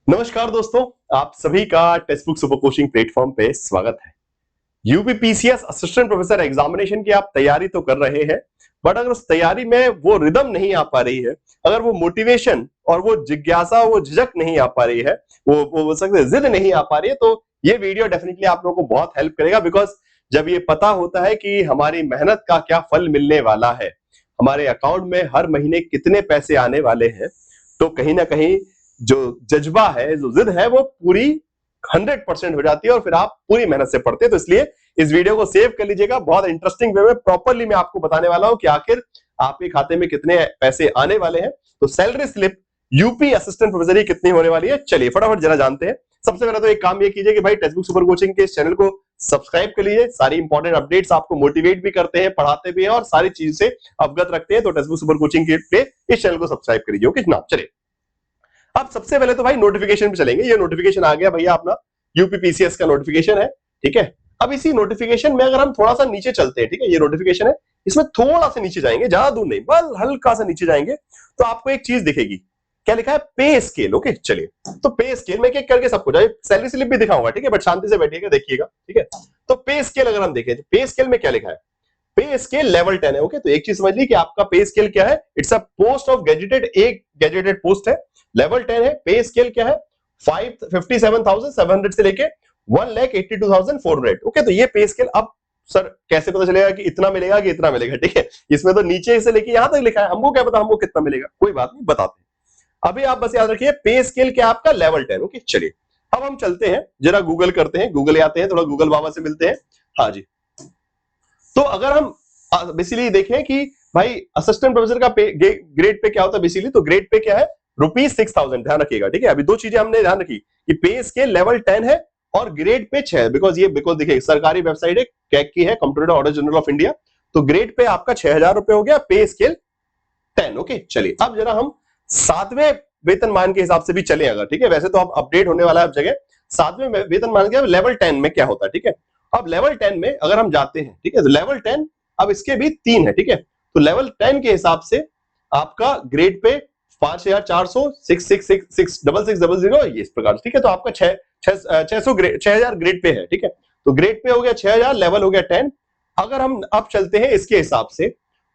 नमस्कार दोस्तों, आप सभी का text book super coaching platform पे स्वागत है। यूपीपीसीएस असिस्टेंट प्रोफेसर एग्जामिनेशन की आप तैयारी तो कर रहे हैं, बट अगर उस तैयारी में वो रिदम नहीं आ पा रही है, अगर वो मोटिवेशन और वो जिज्ञासा, वो झिझक नहीं आ पा रही है, वो बोल सकते हैं जिद नहीं आ पा रही है, तो ये वीडियो डेफिनेटली आप लोगों को बहुत हेल्प करेगा। बिकॉज जब ये पता होता है कि हमारी मेहनत का क्या फल मिलने वाला है, हमारे अकाउंट में हर महीने कितने पैसे आने वाले हैं, तो कहीं ना कहीं जो जज्बा है, जो जिद है, वो पूरी 100% हो जाती है और फिर आप पूरी मेहनत से पढ़ते हैं। तो इसलिए इस वीडियो को सेव कर लीजिएगा। बहुत इंटरेस्टिंग वे में प्रॉपरली मैं आपको बताने वाला हूं कि आखिर आपके खाते में कितने पैसे आने वाले हैं। तो salary slip UP assistant professor की कितनी होने वाली है, चलिए फटाफट जरा जानते हैं। सबसे पहले तो एक काम ये कीजिए कि भाई टेक्स्ट बुक सुपर कोचिंग के इस चैनल को सब्सक्राइब कर लीजिए। सारी इंपॉर्टेंट अपडेट्स आपको मोटिवेट भी करते हैं, पढ़ाते भी हैं और सारी चीज से अवगत रखते हैं। तो टेक्स्ट बुक सुपर कोचिंग के इस चैनल को सब्सक्राइब कर लीजिए। ओके जनाब, चलिए अब सबसे पहले तो भाई नोटिफिकेशन पे चलेंगे। ये नोटिफिकेशन आ गया भैया, अपना यूपीपीसीएस का नोटिफिकेशन है, ठीक है। अब इसी नोटिफिकेशन में अगर हम थोड़ा सा नीचे चलते हैं, ठीक है, ये नोटिफिकेशन है, इसमें थोड़ा सा नीचे जाएंगे, ज्यादा दूर नहीं, बस हल्का सा नीचे जाएंगे तो आपको एक चीज दिखेगी। क्या लिखा है? पे स्केल। ओके चलिए, तो पे स्केल में एक करके सबको जाए, सैलरी स्लिप भी दिखाऊंगा, ठीक है, बट शांति से बैठिएगा, देखिएगा, ठीक है। तो पे स्केल अगर हम देखें, पे स्केल में क्या लिखा है? पे स्केल लेवल 10 है। ओके, तो एक चीज समझ ली कि आपका पे स्केल क्या है। It's a post of gazetted, एक गैजेटेड पोस्ट है, लेवल 10 है। पे स्केल क्या है? 57,700 से लेके 1,82,400। ओके, तो ये पे स्केल। अब सर कैसे पता चलेगा कि इतना मिलेगा कि इतना मिलेगा? ठीक है, इसमें तो नीचे से लेके यहां तक लिखा है, हमको क्या पता हमको कितना मिलेगा। कोई बात नहीं, बताते हैं। अभी आप बस याद रखिए, पे स्केल क्या आपका? लेवल 10। ओके चलिए, अब हम चलते हैं, जरा गूगल करते हैं, गूगल आते हैं, थोड़ा गूगल बाबा से मिलते हैं। हाँ जी, तो अगर हम बेसिकली देखें कि भाई असिस्टेंट प्रोफेसर का ग्रेड पे क्या होता है बेसिकली, तो ग्रेड पे क्या है? ₹6,000। ध्यान रखिएगा, ठीक है। अभी दो चीजें हमने ध्यान रखी कि पे स्केल लेवल 10 है और ग्रेड पे 6 है। बिकॉज देखिए सरकारी वेबसाइट है, कैग की है, computer order general of India. तो ग्रेड पे आपका 6,000 रुपए हो गया, पे स्केल 10। ओके चलिए, अब जरा हम 7वें वेतनमान के हिसाब से भी चले अगर, ठीक है। वैसे तो अब अपडेट होने वाला है अब जगह। 7वें वेतनमान के लेवल 10 में क्या होता है, ठीक है। अब लेवल 10 में अगर हम जाते हैं, ठीक है, तो लेवल 10 अब इसके भी 3 है, ठीक है। तो लेवल 10 के हिसाब से आपका ग्रेड पे 5,400, 666,666,000, ये इस प्रकार, ठीक है। तो आपका 6,000 ग्रेड पे है, ठीक है। तो ग्रेड पे हो गया 6,000, लेवल हो गया 10। अगर हम अब चलते हैं इसके हिसाब से,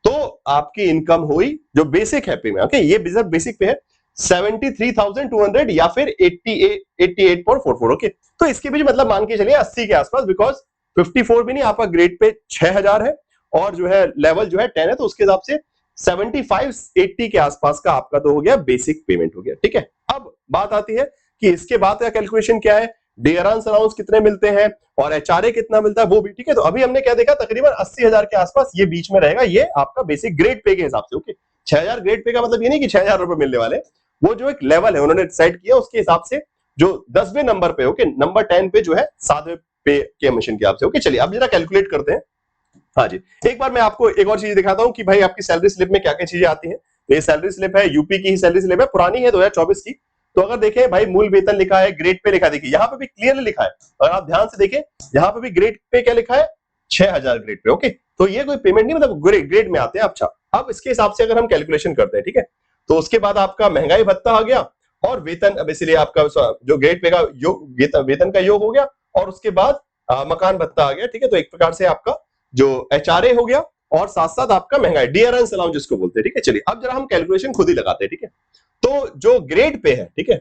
तो आपकी इनकम हुई जो बेसिक है पे में, ओके, ये बेसिक पे है 73,200 या फिर 88.44। ओके, तो इसके बीच मतलब मान के चलिए 80 के आसपास, बिकॉज 54 भी नहीं, आपका ग्रेड पे 6,000 है और जो है लेवल जो है 10 है, तो उसके हिसाब से 75-80 के आसपास का आपका तो हो गया बेसिक पेमेंट हो गया, ठीक है। अब बात आती है कि इसके बाद का कैलकुलेशन क्या है, डियरेंस अलाउंस कितने मिलते हैं और एचआरए कितना मिलता है वो भी, ठीक है। तो अभी हमने क्या देखा, तकरीबन 80,000 के आसपास ये बीच में रहेगा, ये आपका बेसिक ग्रेड पे के हिसाब से। ओके, 6,000 ग्रेड पे का मतलब ये नहीं कि 6,000 रुपए मिलने वाले, वो जो एक लेवल है उन्होंने सेट किया उसके हिसाब से, जो 10वें नंबर पे, ओके, नंबर 10 पे जो है 7वें पे के मिशन के हिसाब से। ओके चलिए, अब जरा कैलकुलेट करते हैं। हाँ जी, एक बार मैं आपको एक और चीज दिखाता हूं कि भाई आपकी सैलरी स्लिप में क्या क्या चीजें आती हैं। तो ये सैलरी स्लिप है, यूपी की ही सैलरी स्लिप है, पुरानी है 2024 की। तो अगर देखें भाई, मूल वेतन लिखा है, ग्रेड पे लिखा, देखिए यहाँ पे भी क्लियरली लिखा है, अगर आप ध्यान से देखें यहाँ पे भी ग्रेड पे क्या लिखा है, 6,000 ग्रेड पे। ओके, तो ये कोई पेमेंट नहीं, मतलब ग्रेड में आते हैं। अच्छा, अब इसके हिसाब से अगर हम कैलकुलेशन करते हैं, ठीक है, तो उसके बाद आपका महंगाई भत्ता आ गया और वेतन, अब इसलिए आपका जो ग्रेड पे का योग, वेतन का योग हो गया, और उसके बाद मकान भत्ता आ गया, ठीक है। तो एक प्रकार से आपका जो एचआरए हो गया और साथ साथ आपका महंगाई, डियरेंस अलाउंस जिसको बोलते हैं, ठीक है। चलिए अब जरा हम कैलकुलेशन खुद ही लगाते हैं, ठीक है। तो जो ग्रेड पे है, ठीक है,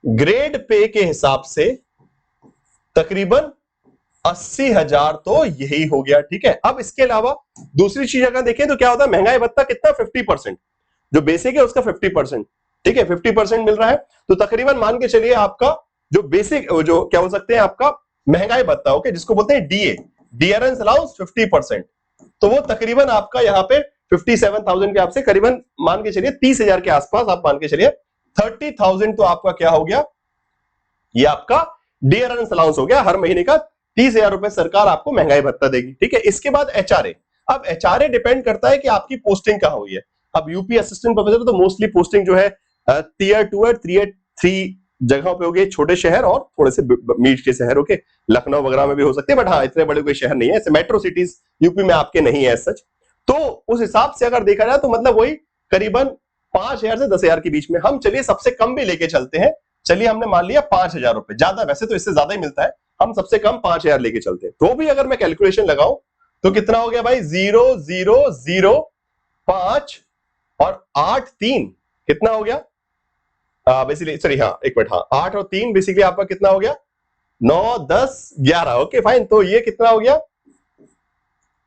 ग्रेड पे के हिसाब से तकरीबन 80,000 तो यही हो गया, ठीक है। अब इसके अलावा दूसरी चीज अगर देखें तो क्या होता है, महंगाई भत्ता कितना, 50%, जो बेसिक है उसका 50%, ठीक है, 50% मिल रहा है। तो तकरीबन मान के चलिए आपका जो बेसिक, जो क्या बोल सकते हैं, आपका महंगाई भत्ता, ओके, जिसको बोलते हैं डीए, डियरेंस अलाउंस 50%, तो वो तकरीबन आपका यहाँ पे 57,000 के आपसे करीबन मान के चलिए 30,000 के आसपास आप मान के चलिए 30,000, तो आपका क्या हो गया, ये आपका डियरेंस अलाउंस हो गया। हर महीने का 30,000 रुपए सरकार आपको महंगाई भत्ता देगी, ठीक है। इसके बाद एचआरए, अब एचआरए डिपेंड करता है कि आपकी पोस्टिंग कहां हुई है। अब यूपी असिस्टेंट प्रोफेसर तो मोस्टली पोस्टिंग जो है टीयर 2 और टीयर 3 जगहों पे हो गए, छोटे शहर और थोड़े से मीड के शहर, ओके, लखनऊ वगैरह में भी हो सकते हैं, बट हाँ इतने बड़े कोई शहर नहीं है, ऐसे मेट्रो सिटीज यूपी में आपके नहीं है सच। तो उस हिसाब से अगर देखा जाए तो मतलब वही करीबन 5,000 से 10,000 के बीच में। हम चलिए सबसे कम भी लेके चलते हैं, चलिए हमने मान लिया 5,000 रुपए, ज्यादा वैसे तो इससे ज्यादा ही मिलता है, हम सबसे कम 5,000 लेके चलते हैं। तो भी अगर मैं कैलकुलेशन लगाऊं तो कितना हो गया भाई, 0,0,0,5 और 8 3 कितना हो गया बेसिकली, सॉरी हाँ एक मिनट, हाँ 8 और 3 बेसिकली आपका कितना हो गया, 9 10 11। ओके फाइन, तो ये कितना हो गया,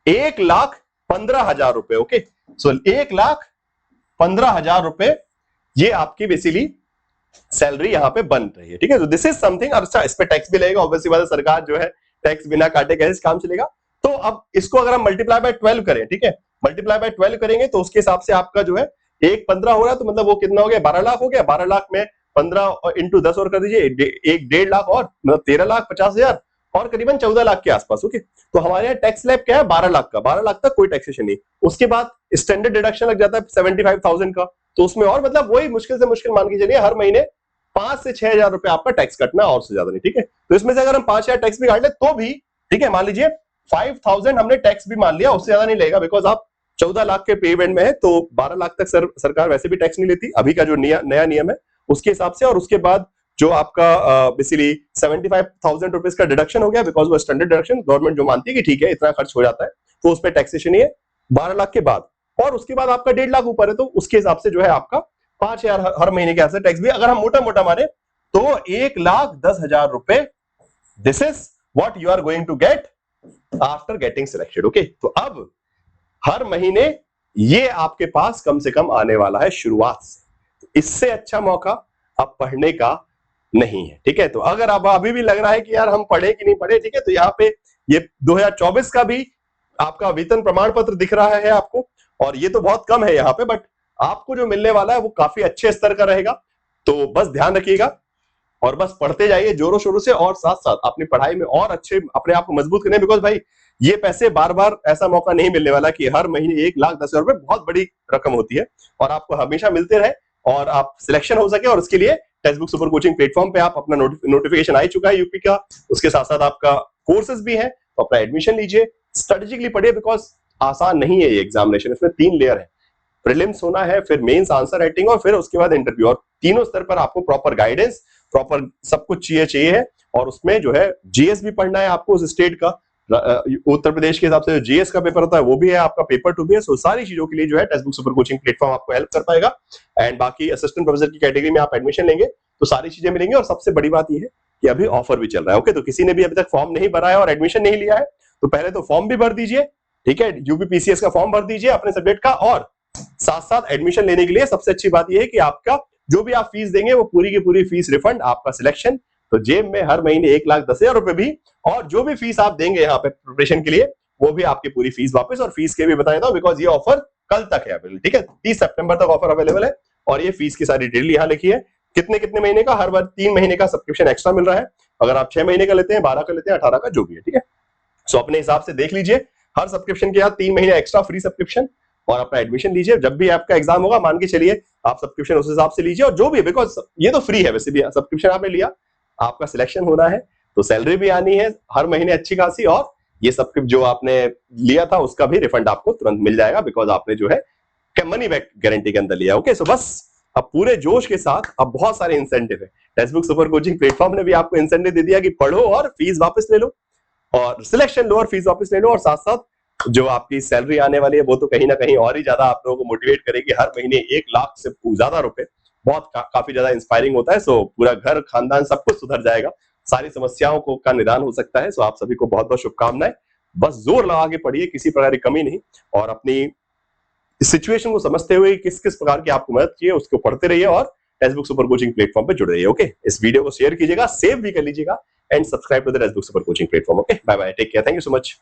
1,15,000 रुपए। ओके सो 1,15,000 रुपए ये आपकी बेसिकली सैलरी यहां पे बन रही है। ठीक है, तो दिस इज समथिंग। और अच्छा इस पे टैक्स भी लगेगा, ऑब्वियसली बात है, सरकार जो है टैक्स बिना काटे कैसे काम चलेगा। तो अब इसको अगर हम मल्टीप्लाई बाय 12 करें, ठीक है, मल्टीप्लाई बाय 12 करेंगे तो उसके हिसाब से आपका जो है 1,15 हो रहा है, तो मतलब वो कितना हो गया, 12 लाख हो गया। 12 लाख में 15 इंटू 10 और कर दीजिए, 1.5 लाख और मतलब 13,50,000 और करीबन 14 लाख के आसपास। ओके, तो हमारे यहाँ टैक्स स्लैब क्या है, 12 लाख का, 12 लाख तक कोई टैक्सेशन नहीं। उसके बाद स्टैंडर्ड डिडक्शन लग जाता है 75,000 का, तो उसमें और मतलब वही मुश्किल से मुश्किल मान के चलिए हर महीने 5 से 6,000 रुपए आपका टैक्स कटना, और से ज्यादा नहीं। ठीक है, तो इसमें से अगर हम 5,000 टैक्स भी काट ले तो भी ठीक है, मान लीजिए 5,000 हमने टैक्स भी मान लिया, उससे ज्यादा नहीं लेगा, बिकॉज आप 14 लाख के पेमेंट में है, तो 12 लाख तक सरकार वैसे भी टैक्स नहीं लेती अभी का जो नया नियम है उसके हिसाब से। और उसके बाद जो आपका बेसिकली 75,000 रुपीज का डिडक्शन हो गया, बिकॉज वो स्टैंडर्ड डिडक्शन गवर्नमेंट जो मानती है कि ठीक है इतना खर्च हो जाता है, तो उस पर टैक्सेशन नहीं है 12 लाख के बाद। और उसके बाद आपका 1.5 लाख ऊपर है, तो उसके हिसाब से जो है आपका 5,000 हर महीने के हिसाब से टैक्स भी अगर हम मोटा मोटा माने तो 1,10,000 रुपए, this is what you are going to get after getting selected. Okay, तो अब हर महीने ये आपके पास कम से कम आने वाला है शुरुआत से। इससे अच्छा मौका अब पढ़ने का नहीं है। ठीक है, तो अगर अब अभी भी लग रहा है कि यार हम पढ़े कि नहीं पढ़े, ठीक है, तो यहाँ पे ये 2024 का भी आपका वेतन प्रमाण पत्र दिख रहा है आपको, और ये तो बहुत कम है यहाँ पे, बट आपको जो मिलने वाला है वो काफी अच्छे स्तर का रहेगा। तो बस ध्यान रखिएगा और बस पढ़ते जाइए जोरों शोरों से, और साथ साथ अपनी पढ़ाई में और अच्छे अपने आप को मजबूत करने, बिकॉज भाई ये पैसे बार बार ऐसा मौका नहीं मिलने वाला कि हर महीने 1,10,000 रुपए बहुत बड़ी रकम होती है, और आपको हमेशा मिलते रहे और आप सिलेक्शन हो सके। और उसके लिए text book super coaching platform पे आप अपना नोटिफिकेशन आ चुका है यूपी का, उसके साथ साथ आपका कोर्सेज भी है, तो अपना एडमिशन लीजिए, स्ट्रेटेजिकली पढ़िए, बिकॉज आसान नहीं है ये एग्जामिनेशन। इसमें 3 लेयर है, प्रीलिम्स होना है, फिर मेंस आंसर राइटिंग, और फिर उसके बाद इंटरव्यू, और तीनों स्तर पर आपको प्रॉपर गाइडेंस, प्रॉपर सब कुछ चाहिए है। और उसमें जो है जीएस भी पढ़ना है आपको उस स्टेट का, उत्तर प्रदेश के हिसाब से जो जीएस का पेपर होता है वो भी है आपका, पेपर टू भी है। सो सारी चीजों के लिए जो है text book super coaching platform आपको हेल्प कर पाएगा। एंड बाकी असिस्टेंट प्रोफेसर की कैटेगरी में आप एडमिशन लेंगे तो सारी चीजें मिलेंगी, और सबसे बड़ी बात यह है कि अभी ऑफर भी चल रहा है। ओके, तो किसी ने भी अभी तक फॉर्म नहीं भरा है और एडमिशन नहीं लिया है तो पहले तो फॉर्म भी भर दीजिए, ठीक है, यूपीपीसीएस का फॉर्म भर दीजिए अपने सब्जेक्ट का, और साथ साथ एडमिशन लेने के लिए सबसे अच्छी बात यह है कि आपका जो भी आप फीस देंगे वो पूरी की पूरी फीस रिफंड, आपका सिलेक्शन, तो जेब में हर महीने 1,10,000 रुपए भी, और जो भी फीस आप देंगे यहाँ पे प्रिपरेशन के लिए वो भी आपकी पूरी फीस वापस। और फीस के भी बता देता हूं बिकॉज ये ऑफर कल तक है अवेलेबल, ठीक है, 30 सितंबर तक ऑफर अवेलेबल है। और ये फीस की सारी डिटेल यहाँ लिखी है, कितने महीने का, हर बार 3 महीने का सब्सक्रिप्शन एक्स्ट्रा मिल रहा है, अगर आप 6 महीने का लेते हैं, 12 का लेते हैं, 18 का, जो भी है, ठीक है। सो अपने हिसाब से देख लीजिए, हर सब्सक्रिप्शन के साथ 3 महीने एक्स्ट्रा फ्री सब्सक्रिप्शन, और अपना एडमिशन लीजिए। जब भी आपका एग्जाम होगा मान के चलिए आप सब्सक्रिप्शन उस हिसाब से लीजिए, और जो भी, बिकॉज ये तो फ्री है वैसे भी, सब्सक्रिप्शन आपने लिया, आपका सिलेक्शन होना है, तो सैलरी भी आनी है हर महीने अच्छी खासी, और ये सब जो आपने लिया था उसका भी रिफंड आपको तुरंत मिल जाएगा, बिकॉज आपने जो है मनी बैक गारंटी के अंदर लिया। ओके, सो बस अब पूरे जोश के साथ, अब बहुत सारे इंसेंटिव है, text book super coaching platform ने भी आपको इंसेंटिव दे दिया कि पढ़ो और फीस वापस ले लो, और सिलेक्शन लो और फीस वापस ले लो, और साथ साथ जो आपकी सैलरी आने वाली है वो तो कहीं ना कहीं और ही ज्यादा आप लोगों को मोटिवेट करेगी। हर महीने 1 लाख से ज्यादा रुपए बहुत काफी ज्यादा इंस्पायरिंग होता है। सो पूरा घर खानदान सब कुछ सुधर जाएगा, सारी समस्याओं को का निदान हो सकता है। सो आप सभी को बहुत बहुत शुभकामनाएं, बस जोर लगा के पढ़िए, किसी प्रकार की कमी नहीं, और अपनी सिचुएशन को समझते हुए किस किस प्रकार की आपको मदद चाहिए उसको पढ़ते रहिए, और text book super coaching platform पे जुड़े रहिए। ओके, इस वीडियो को शेयर कीजिएगा, सेव भी कर लीजिएगा, and subscribe to the textbook super coaching platform. Okay, bye bye, take care, thank you so much.